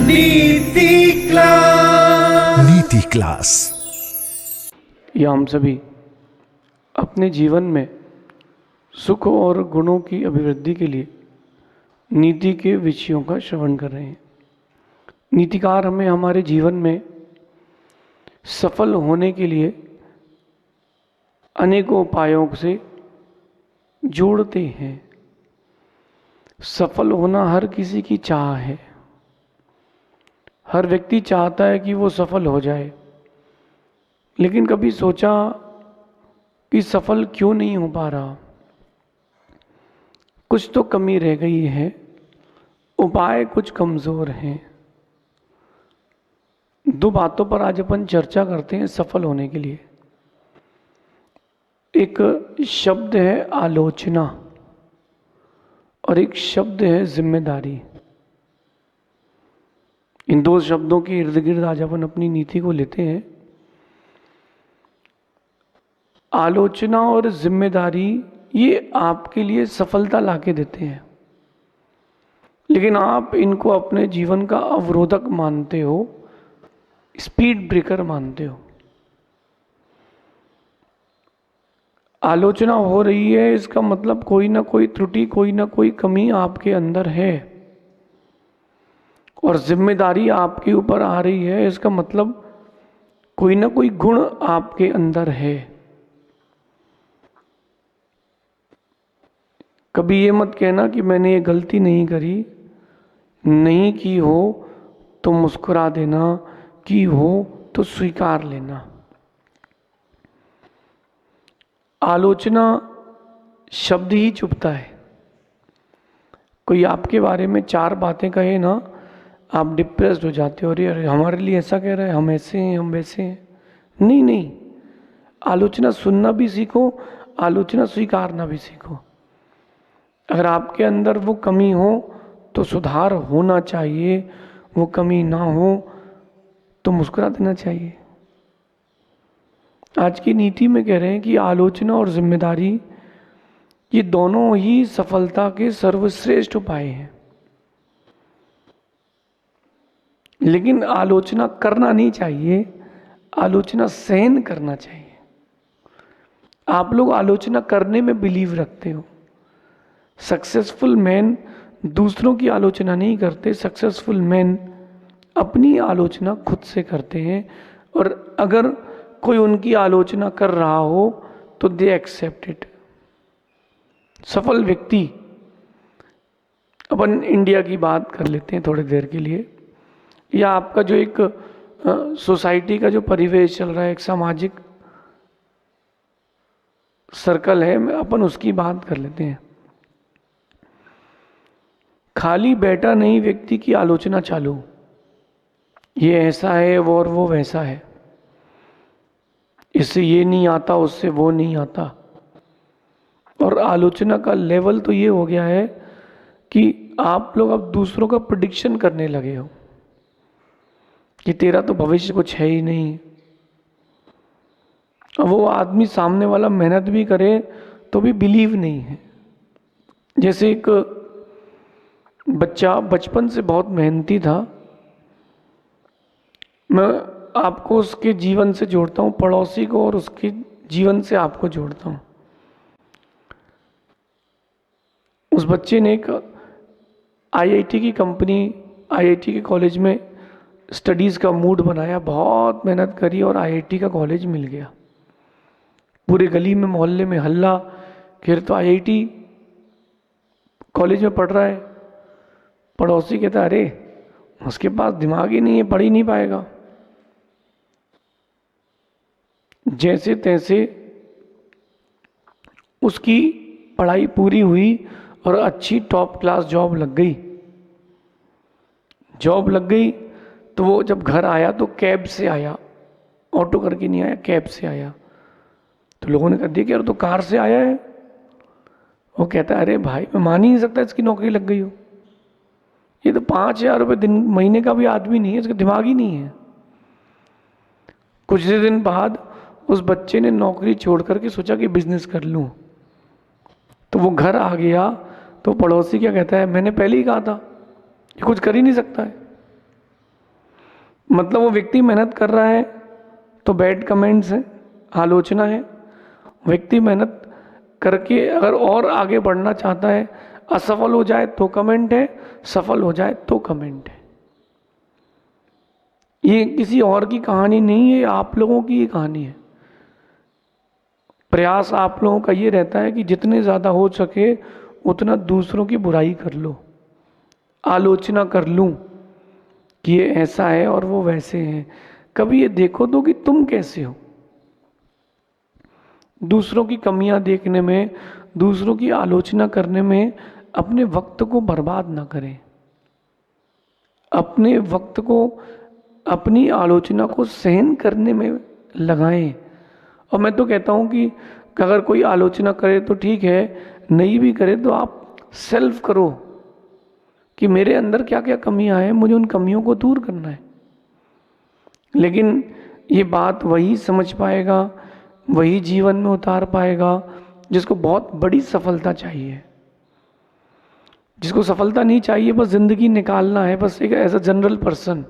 नीति क्लास। नीति क्लास। या हम सभी अपने जीवन में सुख और गुणों की अभिवृद्धि के लिए नीति के विषयों का श्रवण कर रहे हैं। नीतिकार हमें हमारे जीवन में सफल होने के लिए अनेकों उपायों से जोड़ते हैं। सफल होना हर किसी की चाह है। हर व्यक्ति चाहता है कि वो सफल हो जाए, लेकिन कभी सोचा कि सफल क्यों नहीं हो पा रहा? कुछ तो कमी रह गई है, उपाय कुछ कमजोर हैं। दो बातों पर आज अपन चर्चा करते हैं सफल होने के लिए। एक शब्द है आलोचना और एक शब्द है जिम्मेदारी। इन दो शब्दों के इर्द गिर्द आज अपन अपनी नीति को लेते हैं। आलोचना और जिम्मेदारी ये आपके लिए सफलता लाके देते हैं, लेकिन आप इनको अपने जीवन का अवरोधक मानते हो, स्पीड ब्रेकर मानते हो। आलोचना हो रही है, इसका मतलब कोई ना कोई त्रुटि, कोई ना कोई कमी आपके अंदर है। और जिम्मेदारी आपके ऊपर आ रही है, इसका मतलब कोई ना कोई गुण आपके अंदर है। कभी ये मत कहना कि मैंने ये गलती नहीं करी, नहीं की हो तो मुस्कुरा देना, की हो तो स्वीकार लेना। आलोचना शब्द ही चुभता है। कोई आपके बारे में चार बातें कहे ना, आप डिप्रेस्ड हो जाते हो। अरे हमारे लिए ऐसा कह रहा है, हम ऐसे हैं, हम वैसे हैं। नहीं नहीं, आलोचना सुनना भी सीखो, आलोचना स्वीकारना भी सीखो। अगर आपके अंदर वो कमी हो तो सुधार होना चाहिए, वो कमी ना हो तो मुस्कुरा देना चाहिए। आज की नीति में कह रहे हैं कि आलोचना और जिम्मेदारी ये दोनों ही सफलता के सर्वश्रेष्ठ उपाय हैं। लेकिन आलोचना करना नहीं चाहिए, आलोचना सहन करना चाहिए। आप लोग आलोचना करने में बिलीव रखते हो। सक्सेसफुल मैन दूसरों की आलोचना नहीं करते, सक्सेसफुल मैन अपनी आलोचना खुद से करते हैं। और अगर कोई उनकी आलोचना कर रहा हो तो दे एक्सेप्ट इट। सफल व्यक्ति, अपन इंडिया की बात कर लेते हैं थोड़ी देर के लिए, या आपका जो एक सोसाइटी का जो परिवेश चल रहा है, एक सामाजिक सर्कल है, अपन उसकी बात कर लेते हैं। खाली बैठा नहीं व्यक्ति की आलोचना चालू, ये ऐसा है और वो वैसा है, इससे ये नहीं आता, उससे वो नहीं आता। और आलोचना का लेवल तो ये हो गया है कि आप लोग अब दूसरों का प्रेडिक्शन करने लगे हो कि तेरा तो भविष्य कुछ है ही नहीं। अब वो आदमी सामने वाला मेहनत भी करे तो भी बिलीव नहीं है। जैसे एक बच्चा बचपन से बहुत मेहनती था, मैं आपको उसके जीवन से जोड़ता हूँ, पड़ोसी को और उसके जीवन से आपको जोड़ता हूँ। उस बच्चे ने एक आईआईटी की कंपनी, आईआईटी के कॉलेज में स्टडीज़ का मूड बनाया, बहुत मेहनत करी और आईआईटी का कॉलेज मिल गया। पूरे गली में मोहल्ले में हल्ला, फिर तो आईआईटी कॉलेज में पढ़ रहा है। पड़ोसी कहता अरे उसके पास दिमाग ही नहीं है, पढ़ ही नहीं पाएगा। जैसे तैसे उसकी पढ़ाई पूरी हुई और अच्छी टॉप क्लास जॉब लग गई। जॉब लग गई तो वो जब घर आया तो कैब से आया, ऑटो करके नहीं आया, कैब से आया। तो लोगों ने कहा देखिए यार तो कार से आया है। वो कहता है अरे भाई मैं मान ही नहीं सकता इसकी नौकरी लग गई हो। ये तो 5,000 रुपये दिन महीने का भी आदमी नहीं है, इसका दिमाग ही नहीं है। कुछ दिन बाद उस बच्चे ने नौकरी छोड़ करके सोचा कि बिजनेस कर लूं। तो वो घर आ गया तो पड़ोसी क्या कहता है, मैंने पहले ही कहा था ये कुछ कर ही नहीं सकता है। मतलब वो व्यक्ति मेहनत कर रहा है तो बैड कमेंट्स है, आलोचना है। व्यक्ति मेहनत करके अगर और आगे बढ़ना चाहता है, असफल हो जाए तो कमेंट है, सफल हो जाए तो कमेंट है। ये किसी और की कहानी नहीं है, आप लोगों की ही कहानी है। प्रयास आप लोगों का ये रहता है कि जितने ज़्यादा हो सके उतना दूसरों की बुराई कर लो, आलोचना कर लूं कि ये ऐसा है और वो वैसे हैं। कभी ये देखो तो कि तुम कैसे हो। दूसरों की कमियां देखने में, दूसरों की आलोचना करने में अपने वक्त को बर्बाद ना करें। अपने वक्त को, अपनी आलोचना को सहन करने में लगाएं। और मैं तो कहता हूं कि अगर कोई आलोचना करे तो ठीक है, नहीं भी करे तो आप सेल्फ करो कि मेरे अंदर क्या क्या कमियां हैं, मुझे उन कमियों को दूर करना है। लेकिन ये बात वही समझ पाएगा, वही जीवन में उतार पाएगा जिसको बहुत बड़ी सफलता चाहिए। जिसको सफलता नहीं चाहिए, बस जिंदगी निकालना है, बस एक as a general person,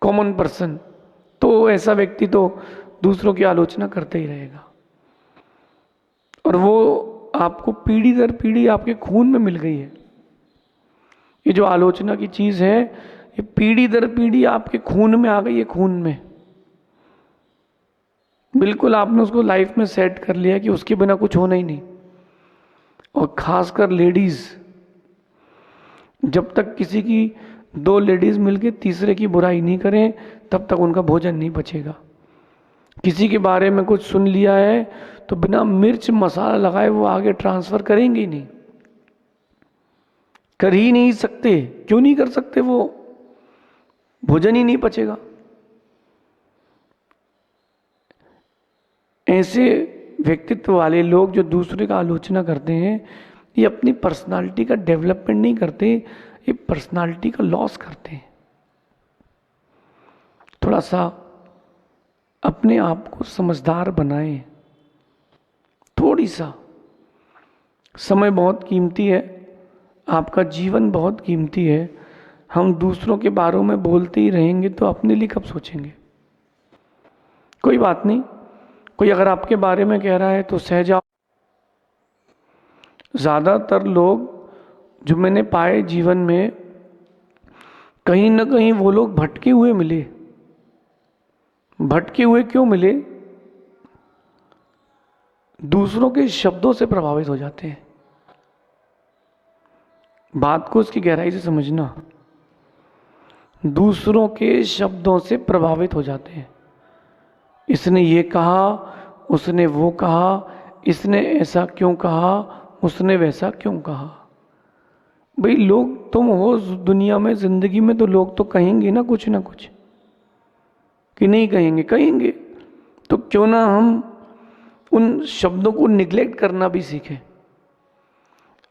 common person, तो ऐसा व्यक्ति तो दूसरों की आलोचना करते ही रहेगा। और वो आपको पीढ़ी दर पीढ़ी आपके खून में मिल गई है। ये जो आलोचना की चीज है, ये पीढ़ी दर पीढ़ी आपके खून में आ गई है, खून में। बिल्कुल आपने उसको लाइफ में सेट कर लिया कि उसके बिना कुछ होना ही नहीं। और खासकर लेडीज, जब तक किसी की दो लेडीज मिलके तीसरे की बुराई नहीं करें तब तक उनका भोजन नहीं बचेगा। किसी के बारे में कुछ सुन लिया है तो बिना मिर्च मसाला लगाए वो आगे ट्रांसफर करेंगे ही नहीं, कर ही नहीं सकते। क्यों नहीं कर सकते? वो भोजन ही नहीं पचेगा। ऐसे व्यक्तित्व वाले लोग जो दूसरे का आलोचना करते हैं, ये अपनी पर्सनालिटी का डेवलपमेंट नहीं करते, ये पर्सनालिटी का लॉस करते हैं। थोड़ा सा अपने आप को समझदार बनाएं। थोड़ी सा समय बहुत कीमती है, आपका जीवन बहुत कीमती है। हम दूसरों के बारे में बोलते ही रहेंगे तो अपने लिए कब सोचेंगे? कोई बात नहीं, कोई अगर आपके बारे में कह रहा है तो सह जाओ। ज़्यादातर लोग जो मैंने पाए जीवन में, कहीं ना कहीं वो लोग भटके हुए मिले। भटके हुए क्यों मिले? दूसरों के शब्दों से प्रभावित हो जाते हैं। बात को उसकी गहराई से समझना। दूसरों के शब्दों से प्रभावित हो जाते हैं। इसने ये कहा, उसने वो कहा, इसने ऐसा क्यों कहा, उसने वैसा क्यों कहा। भाई लोग तुम हो दुनिया में, जिंदगी में, तो लोग तो कहेंगे ना कुछ, कि नहीं कहेंगे? कहेंगे। तो क्यों ना हम उन शब्दों को निग्लेक्ट करना भी सीखें।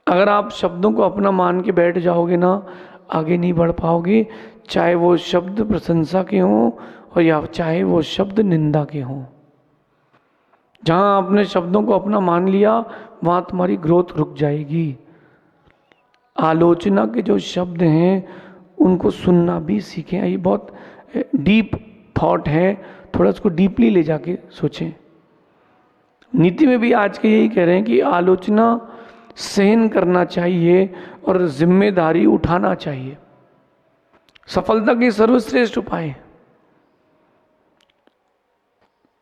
अगर आप शब्दों को अपना मान के बैठ जाओगे ना, आगे नहीं बढ़ पाओगे। चाहे वो शब्द प्रशंसा के हों और या चाहे वो शब्द निंदा के हों। जहां आपने शब्दों को अपना मान लिया, वहां तुम्हारी ग्रोथ रुक जाएगी। आलोचना के जो शब्द हैं उनको सुनना भी सीखें। ये बहुत डीप थॉट है, थोड़ा इसको डीपली ले जाके सोचें। नीति में भी आज के यही कह रहे हैं कि आलोचना सहन करना चाहिए और जिम्मेदारी उठाना चाहिए। सफलता के सर्वश्रेष्ठ उपाय।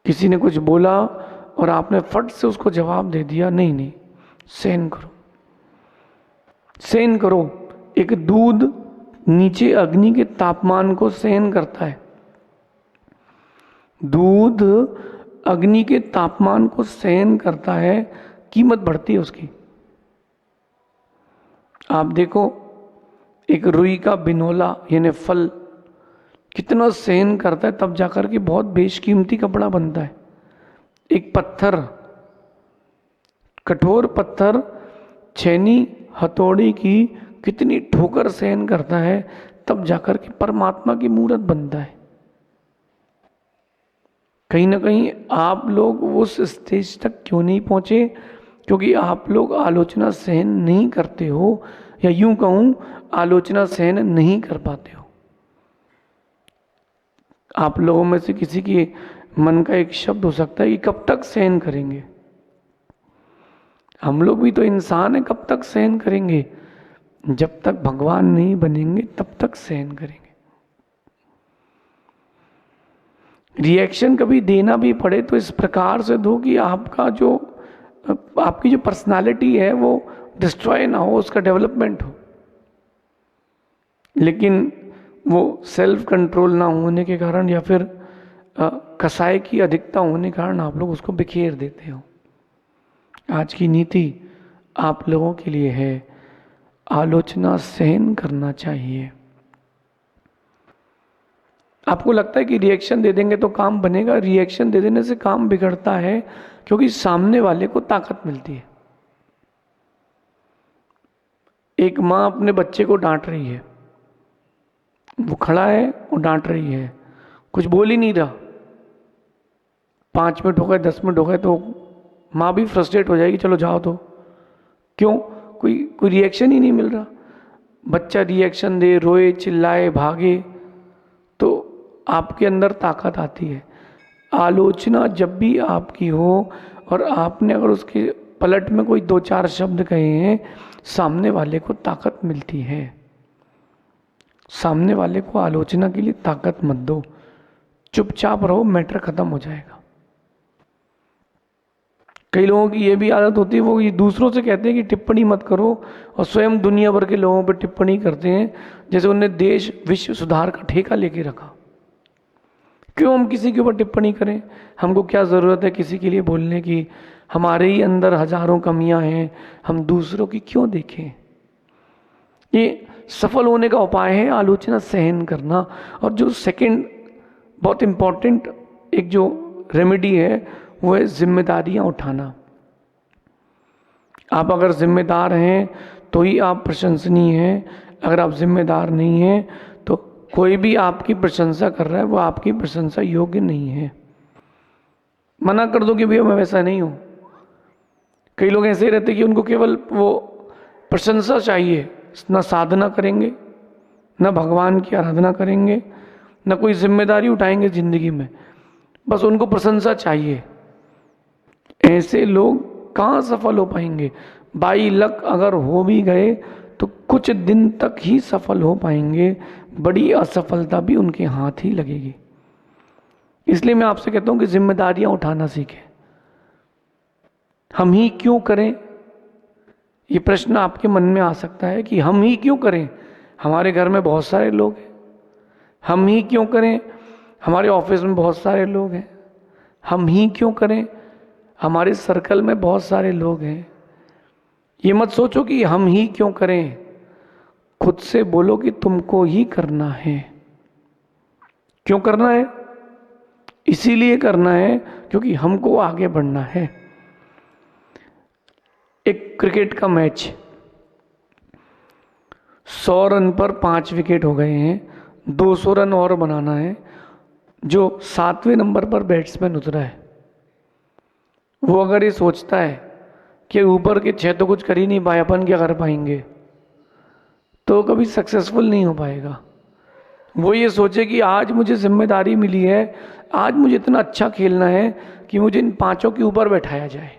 किसी ने कुछ बोला और आपने फट से उसको जवाब दे दिया, नहीं, सहन करो, सहन करो। एक दूध नीचे अग्नि के तापमान को सहन करता है। दूध अग्नि के तापमान को सहन करता है, कीमत बढ़ती है उसकी। आप देखो, एक रुई का बिनोला यानी फल कितना सहन करता है, तब जाकर के बहुत बेशकीमती कपड़ा बनता है। एक पत्थर, कठोर पत्थर छेनी हथौड़ी की कितनी ठोकर सहन करता है, तब जाकर के परमात्मा की मूर्त बनता है। कहीं ना कहीं आप लोग उस स्टेज तक क्यों नहीं पहुंचे? क्योंकि आप लोग आलोचना सहन नहीं करते हो, या यूं कहूं आलोचना सहन नहीं कर पाते हो। आप लोगों में से किसी के मन का एक शब्द हो सकता है कि कब तक सहन करेंगे। हम लोग भी तो इंसान हैं, कब तक सहन करेंगे? जब तक भगवान नहीं बनेंगे तब तक सहन करेंगे। रिएक्शन कभी देना भी पड़े तो इस प्रकार से दो कि आपकी जो पर्सनालिटी है वो डिस्ट्रॉय ना हो, उसका डेवलपमेंट हो। लेकिन वो सेल्फ कंट्रोल ना होने के कारण या फिर कसाई की अधिकता होने के कारण आप लोग उसको बिखेर देते हो। आज की नीति आप लोगों के लिए है, आलोचना सहन करना चाहिए। आपको लगता है कि रिएक्शन दे देंगे तो काम बनेगा? रिएक्शन दे देने से काम बिगड़ता है, क्योंकि सामने वाले को ताकत मिलती है। एक माँ अपने बच्चे को डांट रही है, वो खड़ा है और डांट रही है, कुछ बोल ही नहीं रहा। 5 मिनट हो गए, 10 मिनट हो गए, तो माँ भी फ्रस्ट्रेट हो जाएगी, चलो जाओ तो। क्यों? कोई रिएक्शन ही नहीं मिल रहा। बच्चा रिएक्शन दे, रोए, चिल्लाए, भागे, तो आपके अंदर ताकत आती है। आलोचना जब भी आपकी हो और आपने अगर उसके पलट में कोई 2-4 शब्द कहे हैं, सामने वाले को ताकत मिलती है। सामने वाले को आलोचना के लिए ताकत मत दो, चुपचाप रहो, मैटर खत्म हो जाएगा। कई लोगों की ये भी आदत होती है, वो ये दूसरों से कहते हैं कि टिप्पणी मत करो, और स्वयं दुनिया भर के लोगों पर टिप्पणी करते हैं, जैसे उन्होंने देश विश्व सुधार का ठेका लेके रखा। क्यों हम किसी के ऊपर टिप्पणी करें? हमको क्या ज़रूरत है किसी के लिए बोलने की? हमारे ही अंदर हजारों कमियां हैं, हम दूसरों की क्यों देखें? ये सफल होने का उपाय है, आलोचना सहन करना। और जो सेकंड बहुत इम्पॉर्टेंट एक जो रेमेडी है, वो है जिम्मेदारियां उठाना। आप अगर जिम्मेदार हैं तो ही आप प्रशंसनीय हैं। अगर आप जिम्मेदार नहीं हैं तो कोई भी आपकी प्रशंसा कर रहा है, वो आपकी प्रशंसा योग्य नहीं है। मना कर दो कि भैया मैं वैसा नहीं हूँ। कई लोग ऐसे ही रहते कि उनको केवल वो प्रशंसा चाहिए, ना साधना करेंगे, ना भगवान की आराधना करेंगे, ना कोई जिम्मेदारी उठाएंगे जिंदगी में, बस उनको प्रशंसा चाहिए। ऐसे लोग कहाँ सफल हो पाएंगे? बाई लक अगर हो भी गए तो कुछ दिन तक ही सफल हो पाएंगे, बड़ी असफलता भी उनके हाथ ही लगेगी। इसलिए मैं आपसे कहता हूं कि जिम्मेदारियां उठाना सीखें। हम ही क्यों करें? ये प्रश्न आपके मन में आ सकता है कि हम ही क्यों करें? हमारे घर में बहुत सारे लोग हैं। हम ही क्यों करें? हमारे ऑफिस में बहुत सारे लोग हैं। हम ही क्यों करें? हमारे सर्कल में बहुत सारे लोग हैं। ये मत सोचो कि हम ही क्यों करें, खुद से बोलो कि तुमको ही करना है। क्यों करना है? इसीलिए करना है क्योंकि हमको आगे बढ़ना है। एक क्रिकेट का मैच, 100 रन पर 5 विकेट हो गए हैं, 200 रन और बनाना है। जो 7वें नंबर पर बैट्समैन उतरा है, वो अगर ये सोचता है कि ऊपर के 6 तो कुछ कर ही नहीं पाए, अपन क्या कर पाएंगे, तो कभी सक्सेसफुल नहीं हो पाएगा। वो ये सोचे कि आज मुझे जिम्मेदारी मिली है, आज मुझे इतना अच्छा खेलना है कि मुझे इन 5 के ऊपर बैठाया जाए।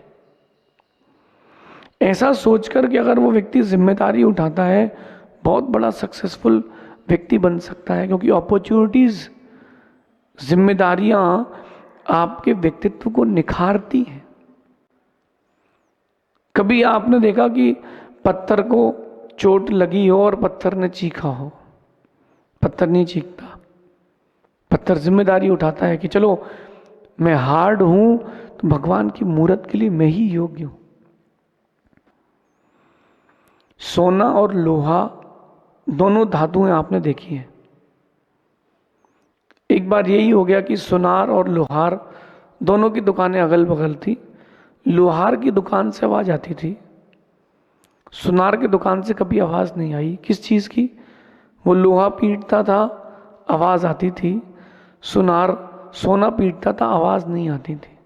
ऐसा सोचकर कि अगर वो व्यक्ति जिम्मेदारी उठाता है, बहुत बड़ा सक्सेसफुल व्यक्ति बन सकता है। क्योंकि अपॉर्चुनिटीज, जिम्मेदारियां आपके व्यक्तित्व को निखारती हैं। कभी आपने देखा कि पत्थर को चोट लगी हो और पत्थर ने चीखा हो? पत्थर नहीं चीखता। पत्थर जिम्मेदारी उठाता है कि चलो मैं हार्ड हूं तो भगवान की मूरत के लिए मैं ही योग्य हूं। सोना और लोहा दोनों धातुएं आपने देखी हैं। एक बार यही हो गया कि सुनार और लोहार दोनों की दुकानें अगल बगल थी। लोहार की दुकान से आवाज आती थी, सुनार की दुकान से कभी आवाज नहीं आई। किस चीज की? वो लोहा पीटता था, आवाज आती थी। सुनार सोना पीटता था, आवाज नहीं आती थी।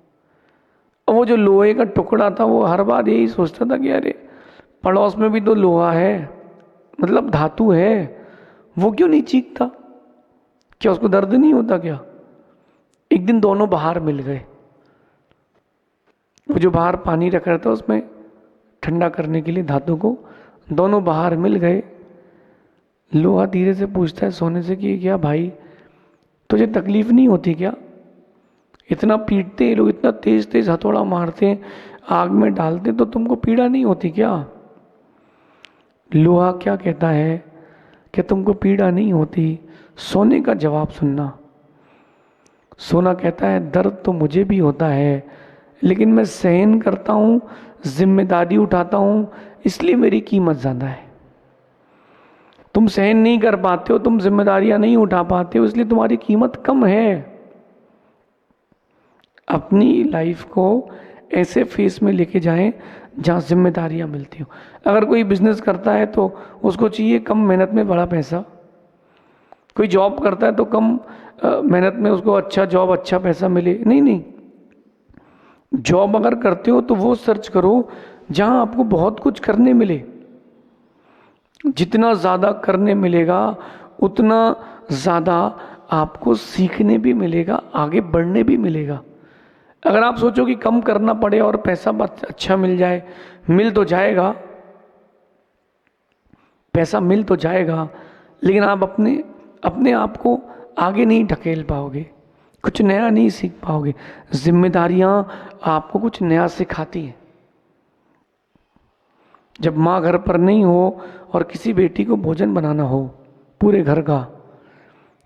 और वो जो लोहे का टुकड़ा था, वो हर बार यही सोचता था कि अरे पड़ोस में भी तो लोहा है, मतलब धातु है, वो क्यों नहीं चीखता? क्या उसको दर्द नहीं होता क्या? एक दिन दोनों बाहर मिल गए। वो जो बाहर पानी रख रहा था उसमें ठंडा करने के लिए धातु को, दोनों बाहर मिल गए। लोहा धीरे से पूछता है सोने से कि क्या भाई तुझे तकलीफ नहीं होती क्या? इतना पीटते हैं लोग, इतना तेज तेज हथौड़ा मारते हैं, आग में डालते हैं, तो तुमको पीड़ा नहीं होती क्या? लोहा क्या कहता है कि तुमको पीड़ा नहीं होती? सोने का जवाब सुनना। सोना कहता है दर्द तो मुझे भी होता है, लेकिन मैं सहन करता हूँ, जिम्मेदारी उठाता हूँ, इसलिए मेरी कीमत ज़्यादा है। तुम सहन नहीं कर पाते हो, तुम जिम्मेदारियां नहीं उठा पाते हो, इसलिए तुम्हारी कीमत कम है। अपनी लाइफ को ऐसे फेस में लेके जाएं जहाँ जिम्मेदारियां मिलती हो। अगर कोई बिजनेस करता है तो उसको चाहिए कम मेहनत में बड़ा पैसा। कोई जॉब करता है तो कम मेहनत में उसको अच्छा जॉब, अच्छा पैसा मिले। नहीं नहीं, जॉब अगर करते हो तो वो सर्च करो जहाँ आपको बहुत कुछ करने मिले। जितना ज़्यादा करने मिलेगा उतना ज़्यादा आपको सीखने भी मिलेगा, आगे बढ़ने भी मिलेगा। अगर आप सोचो कि कम करना पड़े और पैसा अच्छा मिल जाए, मिल तो जाएगा, पैसा मिल तो जाएगा, लेकिन आप अपने आप को आगे नहीं ढकेल पाओगे, कुछ नया नहीं सीख पाओगे। जिम्मेदारियां आपको कुछ नया सिखाती हैं। जब माँ घर पर नहीं हो और किसी बेटी को भोजन बनाना हो पूरे घर का,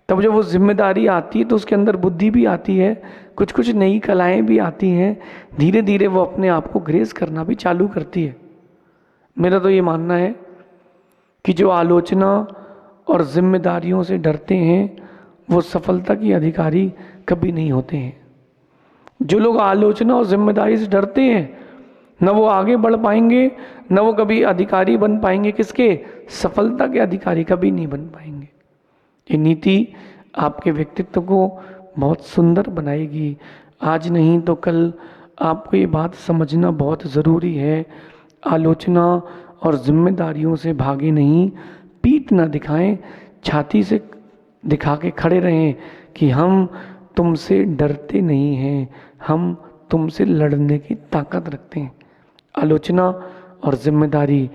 तब जब वो जिम्मेदारी आती है तो उसके अंदर बुद्धि भी आती है, कुछ कुछ नई कलाएं भी आती हैं। धीरे धीरे वो अपने आप को ग्रेस करना भी चालू करती है। मेरा तो ये मानना है कि जो आलोचना और जिम्मेदारियों से डरते हैं वो सफलता के अधिकारी कभी नहीं होते हैं। जो लोग आलोचना और जिम्मेदारी से डरते हैं न वो आगे बढ़ पाएंगे, न वो कभी अधिकारी बन पाएंगे। किसके? सफलता के अधिकारी कभी नहीं बन पाएंगे। ये नीति आपके व्यक्तित्व को बहुत सुंदर बनाएगी। आज नहीं तो कल आपको ये बात समझना बहुत ज़रूरी है। आलोचना और जिम्मेदारियों से भागे नहीं, पीठ ना दिखाएं, छाती से दिखा के खड़े रहें कि हम तुमसे डरते नहीं हैं, हम तुमसे लड़ने की ताकत रखते हैं। आलोचना और जिम्मेदारी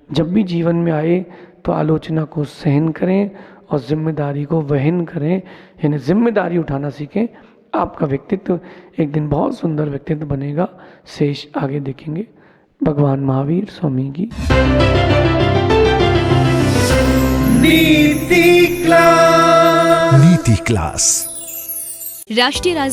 जब भी जीवन में आए तो आलोचना को सहन करें और जिम्मेदारी को वहन करें, यानी जिम्मेदारी उठाना सीखें। आपका व्यक्तित्व एक दिन बहुत सुंदर व्यक्तित्व बनेगा। शेष आगे देखेंगे। भगवान महावीर स्वामी की नीति क्लास। नीति क्लास। राष्ट्रीय राजधानी